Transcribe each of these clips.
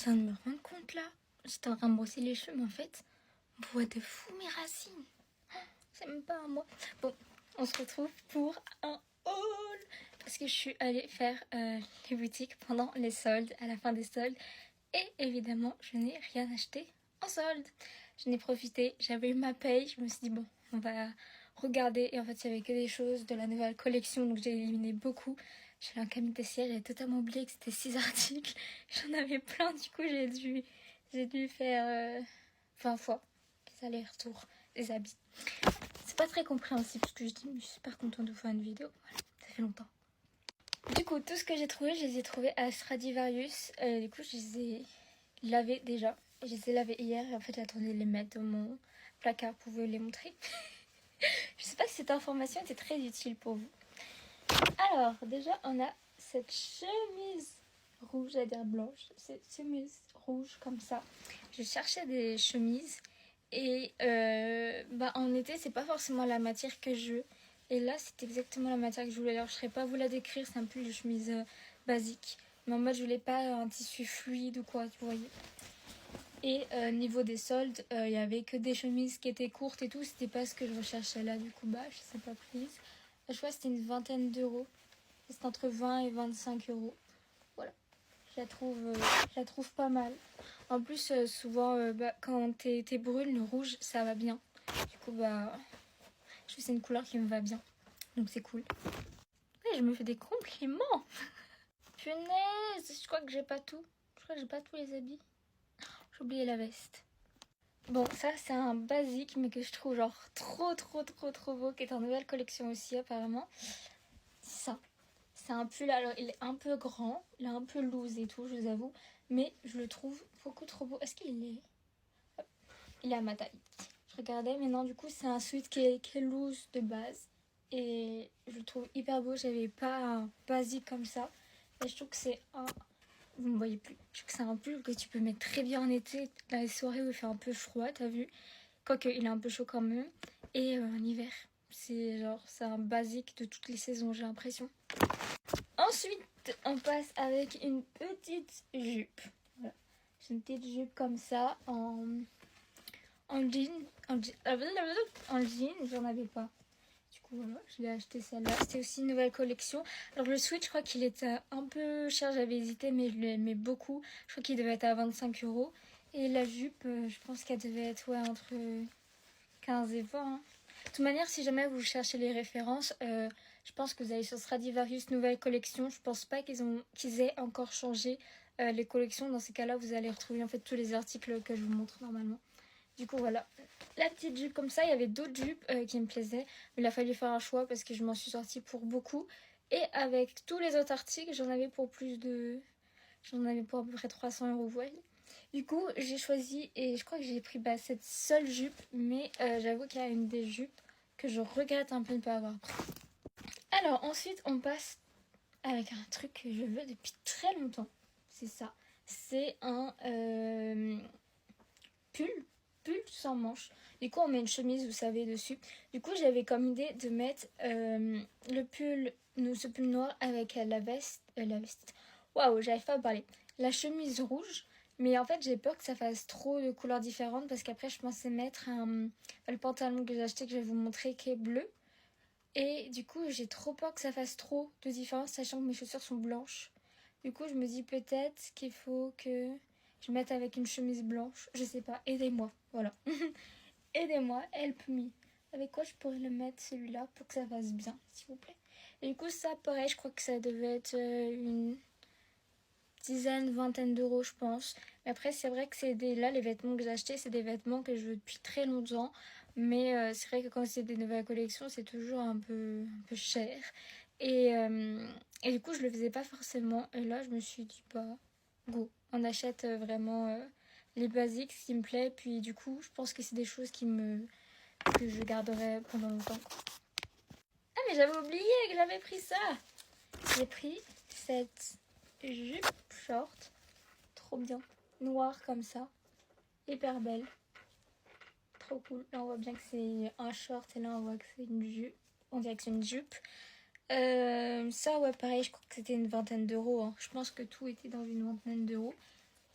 Je viens de me rendre compte là. J'étais en train de brosser les cheveux, mais en fait, on voit de fou mes racines. C'est même pas un mois. Bon, on se retrouve pour un haul. Parce que je suis allée faire les boutiques pendant les soldes, à la fin des soldes. Et évidemment, je n'ai rien acheté en solde. Je n'ai profité, j'avais eu ma paye. Je me suis dit, bon, on va regarder. Et en fait, il n'y avait que des choses de la nouvelle collection. Donc j'ai éliminé beaucoup. Je suis allée en cabine tessière, j'avais totalement oublié que c'était 6 articles. J'en avais plein, du coup j'ai dû faire 20 fois les allers-retours des habits. C'est pas très compréhensible ce que je dis, mais je suis super contente de vous faire une vidéo. Voilà, ça fait longtemps. Du coup, tout ce que j'ai trouvé, je les ai trouvés à Stradivarius. Du coup, je les ai lavés déjà. Je les ai lavés hier et en fait, j'attendais de les mettre dans mon placard pour vous les montrer. Je sais pas si cette information était très utile pour vous. Alors, déjà, on a cette chemise rouge, à dire blanche. Cette chemise rouge comme ça. Je cherchais des chemises et en été, c'est pas forcément la matière que je veux. Et là, c'est exactement la matière que je voulais. Alors, je ne saurais pas vous la décrire, c'est un peu une chemise basique. Mais en mode, je voulais pas un tissu fluide ou quoi, vous voyez. Et niveau des soldes, il y avait que des chemises qui étaient courtes et tout. C'était pas ce que je recherchais là, du coup, je ne sais pas prise. Je crois que c'était une vingtaine d'euros. C'est entre 20 et 25 euros. Voilà. Je la trouve pas mal. En plus, souvent, quand t'es brune, le rouge, ça va bien. Du coup, je trouve que c'est une couleur qui me va bien. Donc, c'est cool. Ouais, je me fais des compliments. Punaise, je crois que j'ai pas tout. Je crois que j'ai pas tous les habits. J'ai oublié la veste. Bon, ça, c'est un basique, mais que je trouve genre trop beau, qui est en nouvelle collection aussi, apparemment. C'est ça. C'est un pull, alors il est un peu grand, il est un peu loose et tout, je vous avoue. Mais je le trouve beaucoup trop beau. Est-ce qu'il est... Il est à ma taille. Je regardais, mais non, du coup, c'est un sweat qui est loose de base. Et je le trouve hyper beau. J'avais pas un basique comme ça. Et je trouve que c'est un... Vous ne me voyez plus. Je trouve que c'est un pull que tu peux mettre très bien en été, dans les soirées où il fait un peu froid, t'as vu. Quoique, il est un peu chaud quand même. Et en hiver. C'est un basique de toutes les saisons, j'ai l'impression. Ensuite, on passe avec une petite jupe. Voilà. J'ai une petite jupe comme ça en jean. En jean, j'en avais pas. Du coup, voilà, je l'ai acheté celle-là. C'était aussi une nouvelle collection. Alors, le sweat, je crois qu'il était un peu cher. J'avais hésité, mais je l'aimais beaucoup. Je crois qu'il devait être à 25 euros. Et la jupe, je pense qu'elle devait être entre 15 et 20. Hein. De toute manière, si jamais vous cherchez les références, je pense que vous allez sur Stradivarius nouvelle collection. Je pense pas qu'ils aient encore changé les collections. Dans ces cas-là, vous allez retrouver en fait tous les articles que je vous montre normalement. Du coup, voilà. La petite jupe comme ça, il y avait d'autres jupes qui me plaisaient. Mais il a fallu faire un choix parce que je m'en suis sortie pour beaucoup. Et avec tous les autres articles, j'en avais pour à peu près 300 euros, vous voyez. Du coup, j'ai choisi et je crois que j'ai pris cette seule jupe. Mais j'avoue qu'il y a une des jupes que je regrette un peu de ne pas avoir pris. Alors, ensuite, on passe avec un truc que je veux depuis très longtemps. C'est ça. C'est un pull sans manches. Du coup, on met une chemise, vous savez, dessus. Du coup, j'avais comme idée de mettre ce pull noir avec la veste. Waouh, j'arrive pas à parler. La chemise rouge. Mais en fait, j'ai peur que ça fasse trop de couleurs différentes parce qu'après, je pensais mettre le pantalon que j'ai acheté, que je vais vous montrer, qui est bleu. Et du coup, j'ai trop peur que ça fasse trop de différence, sachant que mes chaussures sont blanches. Du coup, je me dis peut-être qu'il faut que je mette avec une chemise blanche. Je sais pas, aidez-moi, voilà. Aidez-moi, help me. Avec quoi je pourrais le mettre celui-là pour que ça fasse bien, s'il vous plaît. Et du coup, ça, pareil, je crois que ça devait être une dizaine, vingtaine d'euros, je pense. Mais après, c'est vrai que là, les vêtements que j'ai achetés, c'est des vêtements que je veux depuis très longtemps. Mais c'est vrai que quand c'est des nouvelles collections, c'est toujours un peu cher. Et du coup, je le faisais pas forcément. Et là, je me suis dit, go. On achète vraiment les basiques, ce qui me plaît. Puis du coup, je pense que c'est des choses que je garderai pendant longtemps. Ah, mais j'avais oublié que j'avais pris ça. J'ai pris cette jupe short. Trop bien. Noire comme ça. Hyper belle. Trop cool. Là, on voit bien que c'est un short et là, on voit que c'est une jupe. On dirait que c'est une jupe. Ça, ouais, pareil, je crois que c'était une vingtaine d'euros. Hein. Je pense que tout était dans une vingtaine d'euros.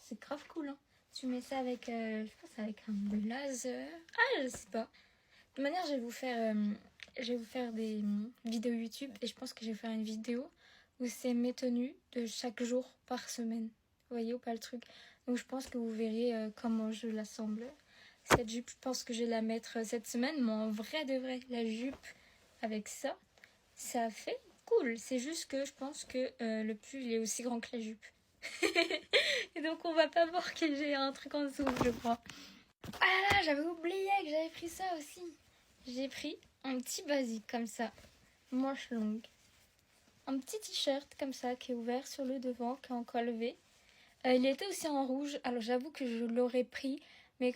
c'est grave cool. Hein. Tu mets ça avec, je pense avec un blazer. Ah, je sais pas. De toute manière, je vais vous faire des vidéos YouTube et je pense que je vais faire une vidéo où c'est mes tenues de chaque jour par semaine. Vous voyez ou pas le truc? Donc je pense que vous verrez comment je l'assemble. Cette jupe, je pense que je vais la mettre cette semaine, mais en vrai de vrai, la jupe avec ça, ça fait cool. C'est juste que je pense que le pull il est aussi grand que la jupe. Et donc on va pas voir que j'ai un truc en dessous, je crois. Ah là là, j'avais oublié que j'avais pris ça aussi. J'ai pris un petit basique comme ça, manche longue. Un petit t-shirt comme ça qui est ouvert sur le devant, qui est en col V. Il était aussi en rouge, alors j'avoue que je l'aurais pris, mais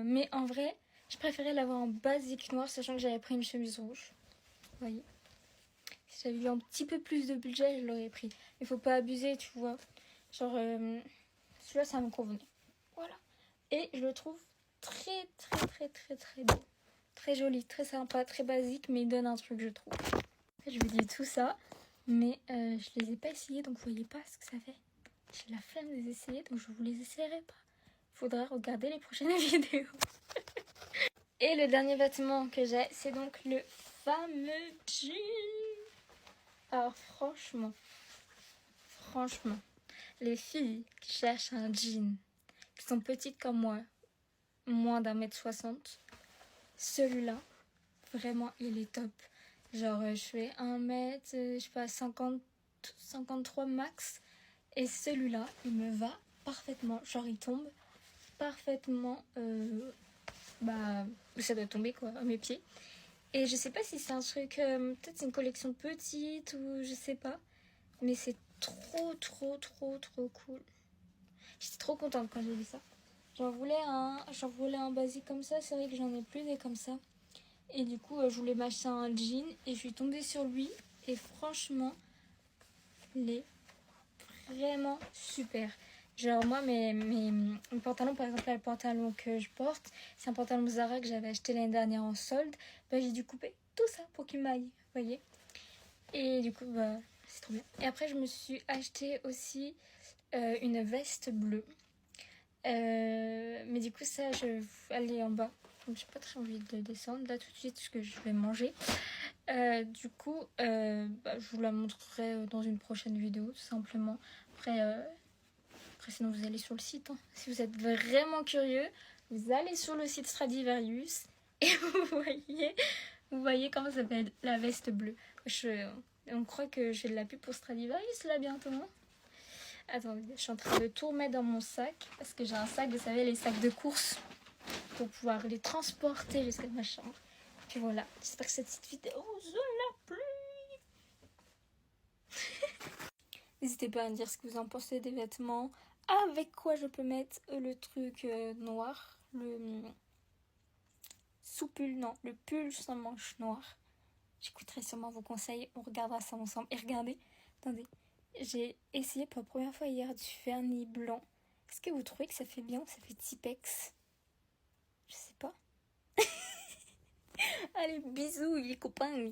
mais en vrai, je préférais l'avoir en basique noir, sachant que j'avais pris une chemise rouge. Vous voyez. Si j'avais eu un petit peu plus de budget, je l'aurais pris. Il faut pas abuser, tu vois. Genre, celui-là, ça me convenait. Voilà. Et je le trouve très, très, très, très, très beau. Très joli, très sympa, très basique, mais il donne un truc, je trouve. Je vous dis tout ça, mais je les ai pas essayés, donc vous voyez pas ce que ça fait. J'ai la flemme de les essayer, donc je vous les essayerai pas. Il faudra regarder les prochaines vidéos. Et le dernier vêtement que j'ai, c'est donc le fameux jean. Alors franchement, les filles qui cherchent un jean, qui sont petites comme moi, moins d'1m60, celui-là, vraiment, il est top. Genre, je fais 1m, je sais pas, 53 max. Et celui-là, il me va parfaitement. Genre, il tombe parfaitement. Ça doit tomber, quoi, à mes pieds. Et je sais pas si c'est un truc... peut-être c'est une collection petite ou je sais pas. Mais c'est trop, trop, trop, trop cool. J'étais trop contente quand j'ai vu ça. J'en voulais un basique comme ça. C'est vrai que j'en ai plus des comme ça. Et du coup, je voulais m'acheter un jean. Et je suis tombée sur lui. Et franchement, il est vraiment super. Genre moi, mes pantalons, par exemple, là, le pantalon que je porte, c'est un pantalon Zara que j'avais acheté l'année dernière en solde. Bah, j'ai dû couper tout ça pour qu'il m'aille, vous voyez. Et du coup, bah, c'est trop bien. Et après, je me suis acheté aussi une veste bleue. Mais du coup, ça, je vais aller en bas. Donc, j'ai pas très envie de descendre là tout de suite parce que je vais manger. Du coup, je vous la montrerai dans une prochaine vidéo, tout simplement. Après, sinon, vous allez sur le site. Hein. Si vous êtes vraiment curieux, vous allez sur le site Stradivarius et vous voyez comment ça s'appelle, la veste bleue. On croit que j'ai de la pub pour Stradivarius là bientôt. Hein. Attendez, je suis en train de tout remettre dans mon sac parce que j'ai un sac, vous savez, les sacs de course pour pouvoir les transporter jusqu'à ma chambre. Puis voilà, j'espère que cette petite vidéo vous a plu. N'hésitez pas à me dire ce que vous en pensez des vêtements. Avec quoi je peux mettre le truc noir. Le sous-pull, non, le pull sans manche noire. J'écouterai sûrement vos conseils. On regardera ça ensemble. Et regardez, attendez. J'ai essayé pour la première fois hier du vernis blanc. Est-ce que vous trouvez que ça fait bien ou ça fait Tipex? Je sais pas. Allez, bisous les copains.